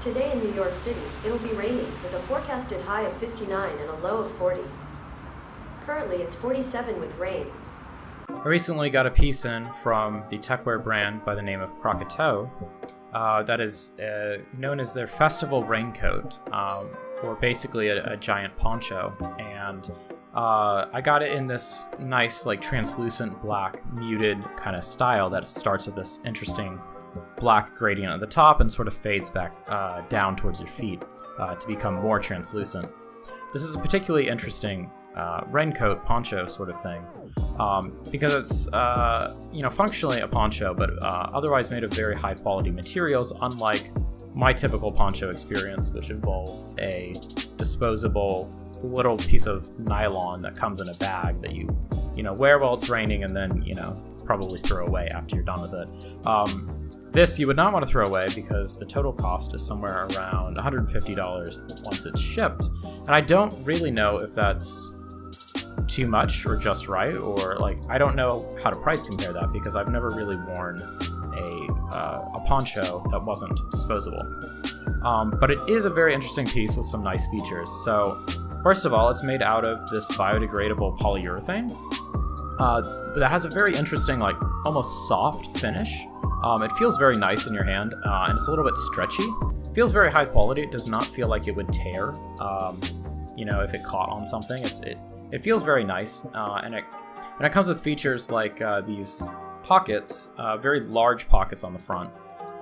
Today in New York City, it'll be raining with a forecasted high of 59 and a low of 40. Currently, it's 47 with rain. I recently got a piece in from the techwear brand by the name of Krakatau that is known as their Festival Raincoat, or basically a giant poncho. And I got it in this nice, like, translucent black muted kind of style that starts with this interesting black gradient at the top and sort of fades back down towards your feet to become more translucent. This is a particularly interesting raincoat poncho sort of thing because it's functionally a poncho, but otherwise made of very high quality materials, unlike my typical poncho experience, which involves a disposable little piece of nylon that comes in a bag that you wear while it's raining and then probably throw away after you're done with it. This you would not want to throw away because the total cost is somewhere around $150 once it's shipped. And I don't really know if that's too much or just right, or I don't know how to price compare that because I've never really worn a poncho that wasn't disposable. But it is a very interesting piece with some nice features. So first of all, it's made out of this biodegradable polyurethane that has a very interesting, almost soft finish. It feels very nice in your hand, and it's a little bit stretchy. It feels very high quality. It does not feel like it would tear, if it caught on something. It feels very nice, and it comes with features like these pockets, very large pockets on the front,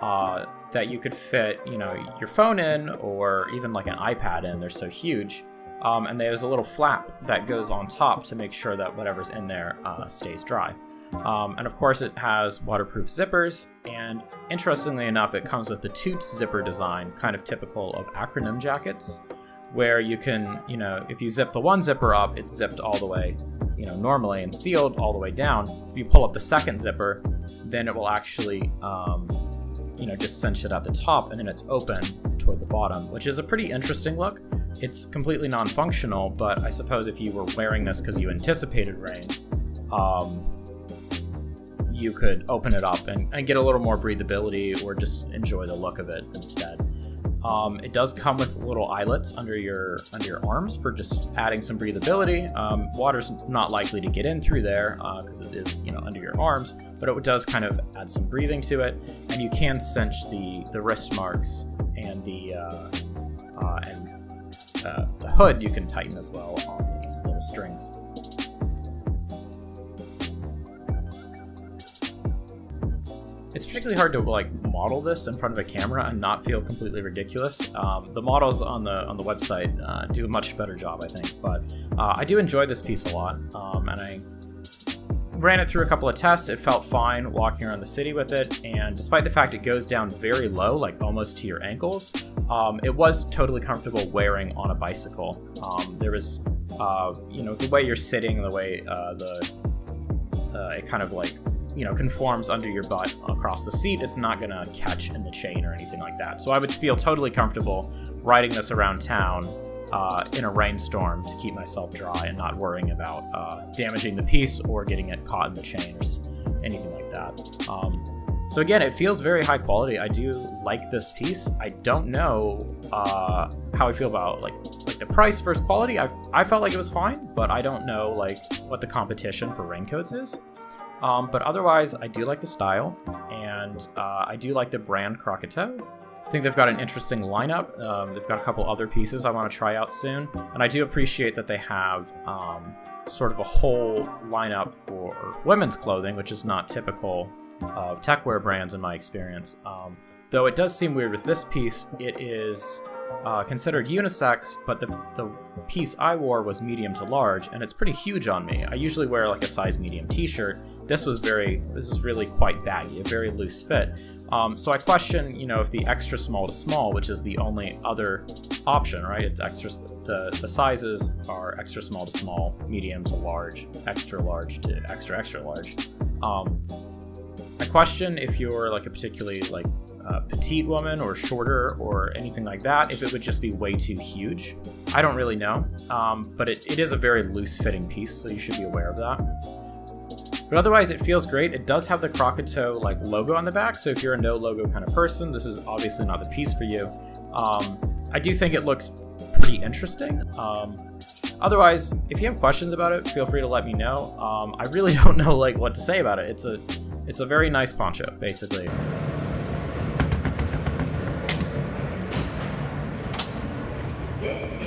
that you could fit, your phone in, or even like an iPad in. They're so huge. And there's a little flap that goes on top to make sure that whatever's in there stays dry. And of course it has waterproof zippers, and interestingly enough, it comes with the toot zipper design, kind of typical of acronym jackets, where you can, if you zip the one zipper up, it's zipped all the way, normally and sealed all the way down. If you pull up the second zipper, then it will actually, just cinch it at the top, and then it's open toward the bottom, which is a pretty interesting look. It's completely non-functional, but I suppose if you were wearing this because you anticipated rain, you could open it up and get a little more breathability, or just enjoy the look of it instead. It does come with little eyelets under your arms for just adding some breathability. Water's not likely to get in through there because it is under your arms, but it does kind of add some breathing to it. And you can cinch the wrist marks and the hood. You can tighten as well on these little strings. It's particularly hard to model this in front of a camera and not feel completely ridiculous. The models on the website do a much better job, I think. But I do enjoy this piece a lot, and I ran it through a couple of tests. It felt fine walking around the city with it, and despite the fact it goes down very low, almost to your ankles, it was totally comfortable wearing on a bicycle. There was, the way you're sitting, the way it kind of conforms under your butt across the seat. It's not gonna catch in the chain or anything like that. So I would feel totally comfortable riding this around town in a rainstorm to keep myself dry and not worrying about damaging the piece or getting it caught in the chain or anything like that. So again, it feels very high quality. I do like this piece. I don't know how I feel about like the price versus quality. I felt like it was fine, but I don't know what the competition for raincoats is. But otherwise, I do like the style, and I do like the brand Krakatau. I think they've got an interesting lineup. They've got a couple other pieces I want to try out soon, and I do appreciate that they have sort of a whole lineup for women's clothing, which is not typical of techwear brands in my experience. Though it does seem weird with this piece. It is considered unisex, but the piece I wore was medium to large, and it's pretty huge on me. I usually wear a size medium t-shirt. This is really quite baggy, a very loose fit. So I question, if the extra small to small, which is the only other option, right? It's extra. The sizes are extra small to small, medium to large, extra large to extra extra large. I question if you're a particularly petite woman or shorter or anything like that, if it would just be way too huge. I don't really know, but it is a very loose fitting piece, so you should be aware of that. But otherwise, it feels great. It does have the Krakatau logo on the back, so if you're a no logo kind of person, this is obviously not the piece for you. I do think it looks pretty interesting. Otherwise, if you have questions about it, feel free to let me know. I really don't know like what to say about it. It's a very nice poncho, basically. Yeah.